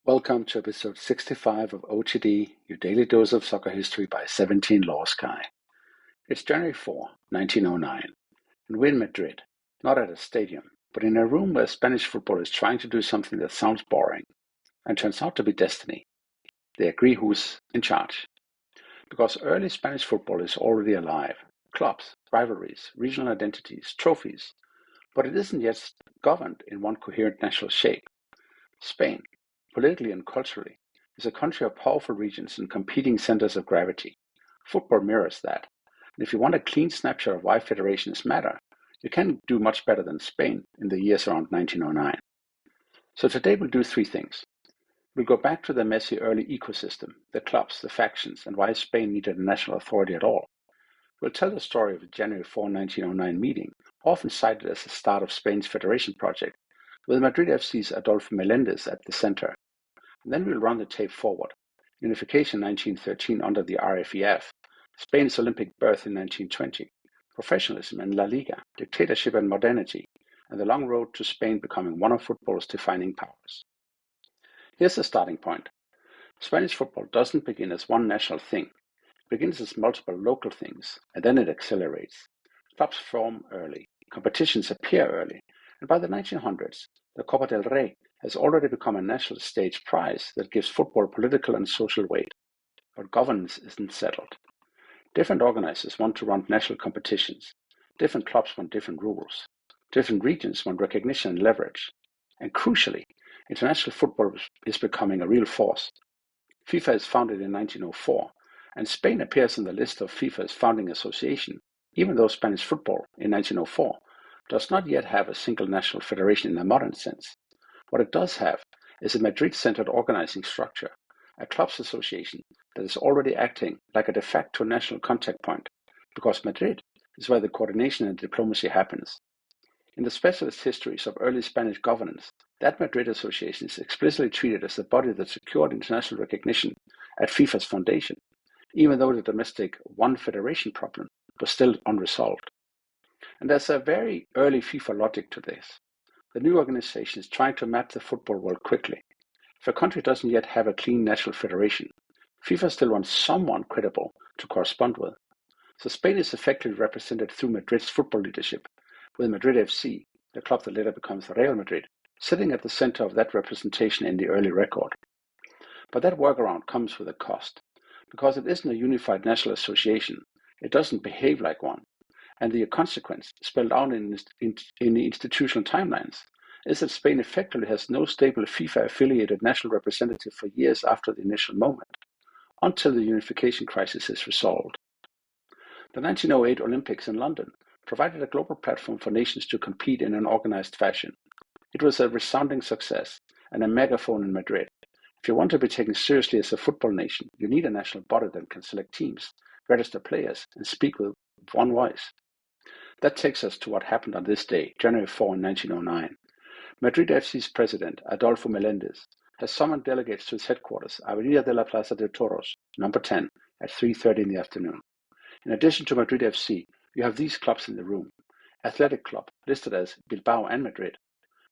Welcome to episode 65 of OTD, your daily dose of soccer history by 17 Law Sky. It's January 4, 1909, and we're in Madrid, not at a stadium, but in a room where Spanish football is trying to do something that sounds boring and turns out to be destiny. They agree who's in charge. Because early Spanish football is already alive. Clubs, rivalries, regional identities, trophies, but it isn't yet governed in one coherent national shape. Spain, politically and culturally, is a country of powerful regions and competing centers of gravity. Football mirrors that. And if you want a clean snapshot of why federations matter, you can do much better than Spain in the years around 1909. So today we'll do three things. We'll go back to the messy early ecosystem, the clubs, the factions, and why Spain needed a national authority at all. We'll tell the story of the January 4, 1909 meeting, often cited as the start of Spain's federation project, with Madrid FC's Adolfo Meléndez at the center. And then we'll run the tape forward. Unification 1913 under the RFEF, Spain's Olympic birth in 1920, professionalism and La Liga, dictatorship and modernity, and the long road to Spain becoming one of football's defining powers. Here's the starting point. Spanish football doesn't begin as one national thing. It begins as multiple local things, and then it accelerates. Clubs form early, competitions appear early, and by the 1900s, the Copa del Rey has already become a national stage prize that gives football political and social weight. But governance isn't settled. Different organizers want to run national competitions. Different clubs want different rules. Different regions want recognition and leverage. And crucially, international football is becoming a real force. FIFA is founded in 1904, and Spain appears on the list of FIFA's founding association, even though Spanish football in 1904 does not yet have a single national federation in a modern sense. What it does have is a Madrid-centered organizing structure, a clubs association that is already acting like a de facto national contact point, because Madrid is where the coordination and diplomacy happens. In the specialist histories of early Spanish governance, that Madrid association is explicitly treated as the body that secured international recognition at FIFA's foundation, even though the domestic one federation problem was still unresolved. And there's a very early FIFA logic to this. The new organization is trying to map the football world quickly. If a country doesn't yet have a clean national federation, FIFA still wants someone credible to correspond with. So Spain is effectively represented through Madrid's football leadership, with Madrid FC, the club that later becomes Real Madrid, sitting at the center of that representation in the early record. But that workaround comes with a cost. Because it isn't a unified national association, it doesn't behave like one. And the consequence, spelled out in the institutional timelines, is that Spain effectively has no stable FIFA-affiliated national representative for years after the initial moment, until the unification crisis is resolved. The 1908 Olympics in London provided a global platform for nations to compete in an organized fashion. It was a resounding success and a megaphone in Madrid. If you want to be taken seriously as a football nation, you need a national body that can select teams, register players, and speak with one voice. That takes us to what happened on this day, January 4, 1909. Madrid FC's president, Adolfo Meléndez, has summoned delegates to his headquarters, Avenida de la Plaza de Toros, number 10, at 3:30 in the afternoon. In addition to Madrid FC, you have these clubs in the room. Athletic Club, listed as Bilbao and Madrid.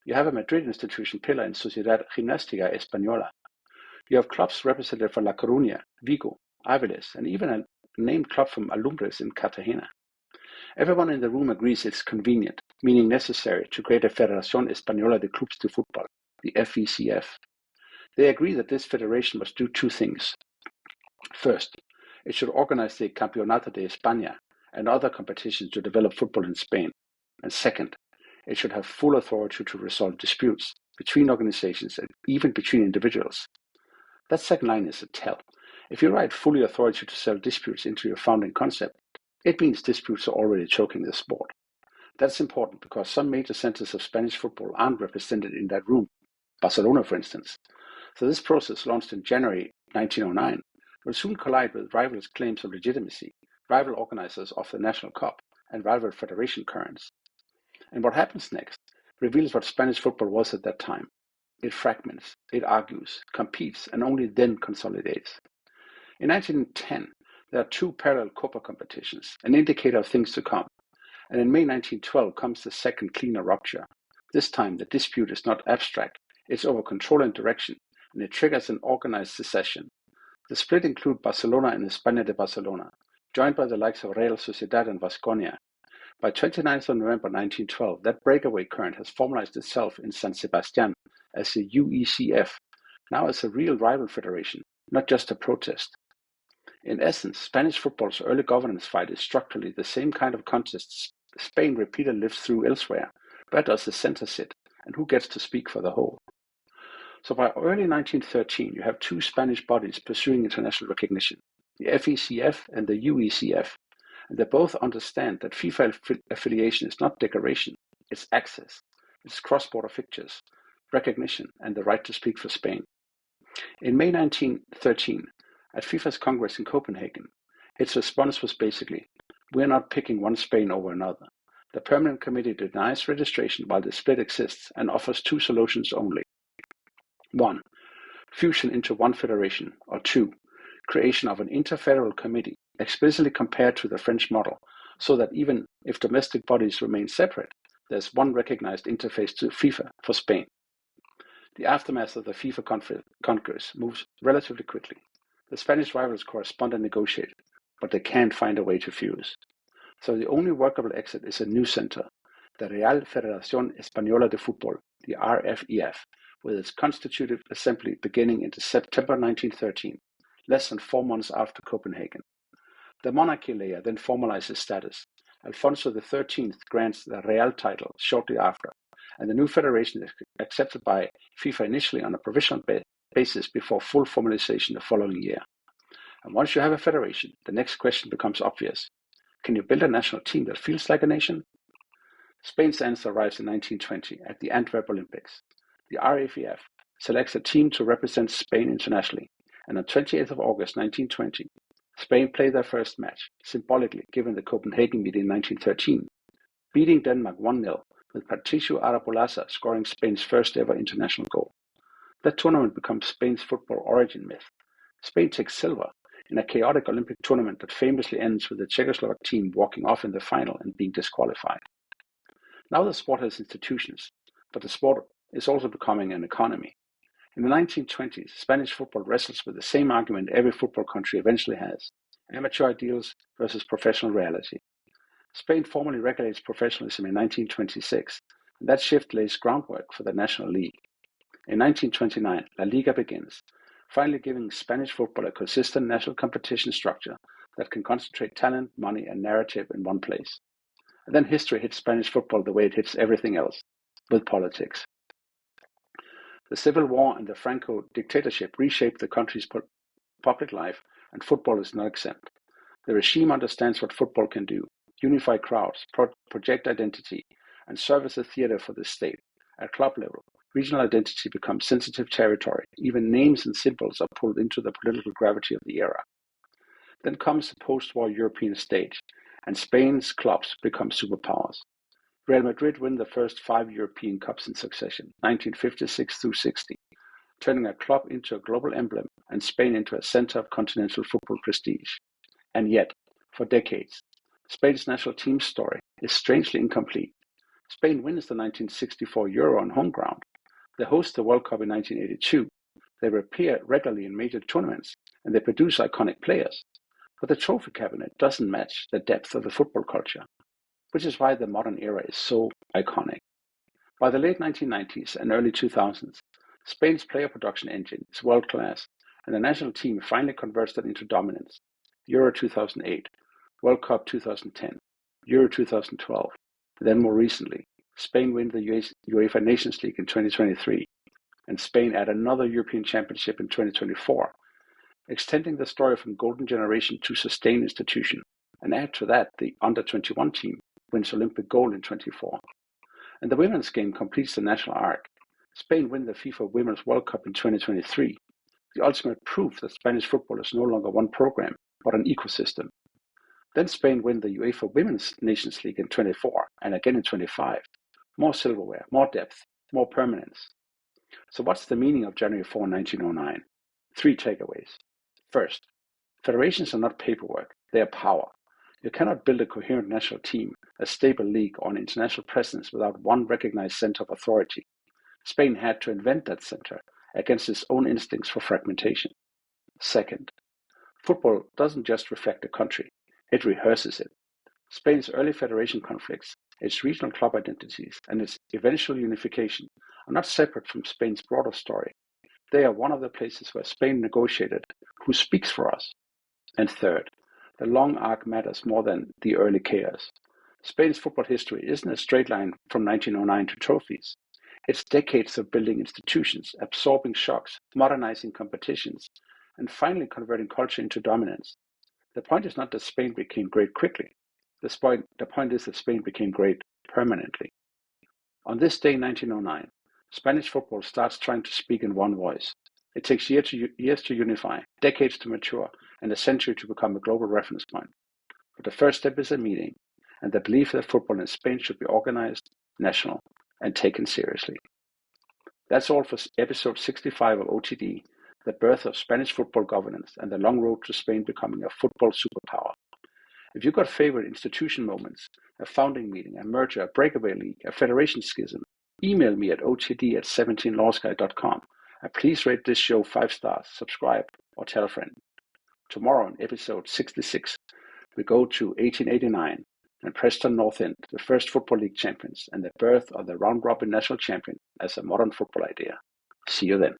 You have a Madrid institution pillar in Sociedad Gimnástica Española. You have clubs represented for La Coruña, Vigo, Avilés, and even a named club from Alumbres in Cartagena. Everyone in the room agrees it's convenient, meaning necessary, to create a Federación Española de Clubes de Fútbol, the FECF. They agree that this federation must do two things. First, it should organize the Campeonato de España and other competitions to develop football in Spain. And second, it should have full authority to resolve disputes between organizations and even between individuals. That second line is a tell. If you write fully authority to settle disputes into your founding concept, it means disputes are already choking the sport. That's important because some major centers of Spanish football aren't represented in that room, Barcelona for instance. So this process, launched in January 1909, will soon collide with rival claims of legitimacy, rival organizers of the National Cup, and rival federation currents. And what happens next reveals what Spanish football was at that time. It fragments, it argues, competes, and only then consolidates. In 1910, there are two parallel Copa competitions, an indicator of things to come. And in May 1912 comes the second cleaner rupture. This time, the dispute is not abstract, it's over control and direction, and it triggers an organized secession. The split include Barcelona and España de Barcelona, joined by the likes of Real Sociedad and Vasconia. By 29th of November 1912, that breakaway current has formalized itself in San Sebastián as the UECF, now as a real rival federation, not just a protest. In essence, Spanish football's early governance fight is structurally the same kind of contest Spain repeatedly lives through elsewhere. Where does the center sit, and who gets to speak for the whole? So by early 1913, you have two Spanish bodies pursuing international recognition, the FECF and the UECF, and they both understand that FIFA affiliation is not decoration, it's access, it's cross-border fixtures, recognition, and the right to speak for Spain. In May 1913, at FIFA's Congress in Copenhagen, its response was basically, we're not picking one Spain over another. The Permanent Committee denies registration while the split exists and offers two solutions only. 1. Fusion into one federation, or 2. Creation of an interfederal committee, explicitly compared to the French model, so that even if domestic bodies remain separate, there's one recognized interface to FIFA for Spain. The aftermath of the FIFA Congress moves relatively quickly. The Spanish rivals correspond and negotiate, but they can't find a way to fuse. So the only workable exit is a new center, the Real Federación Española de Fútbol, the RFEF, with its constitutive assembly beginning in September 1913, less than 4 months after Copenhagen. The monarchy layer then formalizes status. Alfonso XIII grants the Real title shortly after, and the new federation is accepted by FIFA initially on a provisional basis before full formalization the following year. And once you have a federation, the next question becomes obvious. Can you build a national team that feels like a nation? Spain's answer arrives in 1920 at the Antwerp Olympics. The RFEF selects a team to represent Spain internationally, and on 28th of August 1920, Spain played their first match, symbolically given the Copenhagen meeting in 1913, beating Denmark 1-0, with Patricio Arapolaza scoring Spain's first ever international goal. That tournament becomes Spain's football origin myth. Spain takes silver in a chaotic Olympic tournament that famously ends with the Czechoslovak team walking off in the final and being disqualified. Now the sport has institutions, but the sport is also becoming an economy. In the 1920s, Spanish football wrestles with the same argument every football country eventually has: amateur ideals versus professional reality. Spain formally regulates professionalism in 1926, and that shift lays groundwork for the National League. In 1929, La Liga begins, finally giving Spanish football a consistent national competition structure that can concentrate talent, money, and narrative in one place. And then history hits Spanish football the way it hits everything else, with politics. The Civil War and the Franco dictatorship reshaped the country's public life, and football is not exempt. The regime understands what football can do: unify crowds, project identity, and serve as a theater for the state. At club level, regional identity becomes sensitive territory. Even names and symbols are pulled into the political gravity of the era. Then comes the post-war European stage, and Spain's clubs become superpowers. Real Madrid win the first 5 European Cups in succession, 1956 through 60, turning a club into a global emblem and Spain into a center of continental football prestige. And yet, for decades, Spain's national team story is strangely incomplete. Spain wins the 1964 Euro on home ground. They host the World Cup in 1982. They appear regularly in major tournaments, and they produce iconic players. But the trophy cabinet doesn't match the depth of the football culture, which is why the modern era is so iconic. By the late 1990s and early 2000s, Spain's player production engine is world-class, and the national team finally converts that into dominance. Euro 2008, World Cup 2010, Euro 2012, then more recently, Spain win the UEFA Nations League in 2023, and Spain add another European Championship in 2024, extending the story from golden generation to sustained institution. And add to that, the under-21 team wins Olympic gold in 24. And the women's game completes the national arc. Spain win the FIFA Women's World Cup in 2023, the ultimate proof that Spanish football is no longer one program, but an ecosystem. Then Spain win the UEFA Women's Nations League in 24, and again in 25. More silverware, more depth, more permanence. So what's the meaning of January 4, 1909? 3 takeaways. First, federations are not paperwork, they are power. You cannot build a coherent national team, a stable league, or an international presence without one recognized center of authority. Spain had to invent that center, against its own instincts for fragmentation. Second, football doesn't just reflect a country, it rehearses it. Spain's early federation conflicts, its regional club identities, and its eventual unification are not separate from Spain's broader story. They are one of the places where Spain negotiated who speaks for us. And third, the long arc matters more than the early chaos. Spain's football history isn't a straight line from 1909 to trophies. It's decades of building institutions, absorbing shocks, modernizing competitions, and finally converting culture into dominance. The point is not that Spain became great quickly. The point is that Spain became great permanently. On this day, 1909, Spanish football starts trying to speak in one voice. It takes years to unify, decades to mature, and a century to become a global reference point. But the first step is a meeting, and the belief that football in Spain should be organized, national, and taken seriously. That's all for episode 65 of OTD, the birth of Spanish football governance and the long road to Spain becoming a football superpower. If you've got favorite institution moments, a founding meeting, a merger, a breakaway league, a federation schism, email me at otd@17lawsguy.com. And please rate this show 5 stars, subscribe, or tell a friend. Tomorrow in episode 66, we go to 1889 and Preston North End, the first Football League champions, and the birth of the round-robin national champion as a modern football idea. See you then.